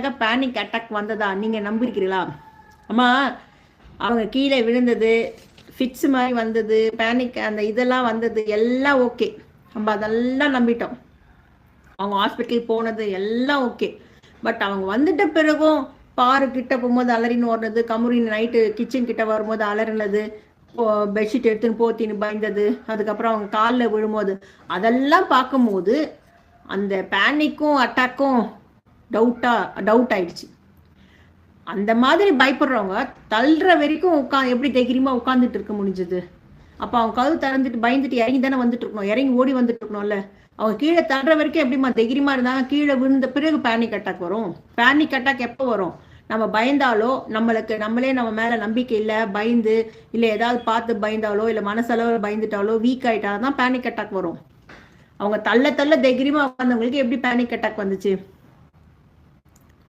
Panic attack வந்ததா நீங்க நம்பிருக்கிறீங்களா? அம்மா அவங்க கீழே விழுந்தது, ஃபிட்ஸ் மாதிரி வந்தது, பேனிக் அந்த இதெல்லாம் வந்தது எல்லாம் ஓகே. நம்ம அதெல்லாம் நம்பிட்டோம். அவங்க ஹாஸ்பிட்டல் போனது எல்லாம் ஓகே. பட் அவங்க வந்துட்ட பிறகும் பாரு கிட்ட போகும்போது அலறின்னு ஓடுறது, கமுரின் நைட்டு கிச்சன் கிட்ட வரும்போது அலறினது, பெட்ஷீட் எடுத்துன்னு போத்தின்னு பயந்தது, அதுக்கப்புறம் அவங்க காலில் விழும்போது அதெல்லாம் பார்க்கும்போது அந்த பேனிக்கும் அட்டாக்கும் டவுட் ஆயிடுச்சு. அந்த மாதிரி பயப்படுறவங்க தள்ளுற வரைக்கும் எப்படி தைரியமா உட்காந்துட்டு இருக்க முடிஞ்சது? அப்போ அவங்க கதவு திறந்துட்டு பயந்துட்டு இறங்கி தானே வந்துட்டு இருக்கணும், இறங்கி ஓடி வந்துட்டு இருக்கணும்ல. அவங்க கீழே தள்ளுற வரைக்கும் எப்படிமா தைரியமா இருந்தாங்க? கீழே விழுந்த பிறகு பேனிக் அட்டாக் வரும். பேனிக் அட்டாக் எப்போ வரும்? நம்ம பயந்தாலோ, நம்மளே நம்ம மேல நம்பிக்கை இல்லை, பயந்து இல்லை ஏதாவது பார்த்து பயந்தாலோ, இல்லை மனசளவில் பயந்துட்டாலோ, வீக் ஆயிட்டாதான் பேனிக் அட்டாக் வரும். அவங்க தள்ள தைரியமா உட்காந்தவங்களுக்கு எப்படி பேனிக் அட்டாக் வந்துச்சு?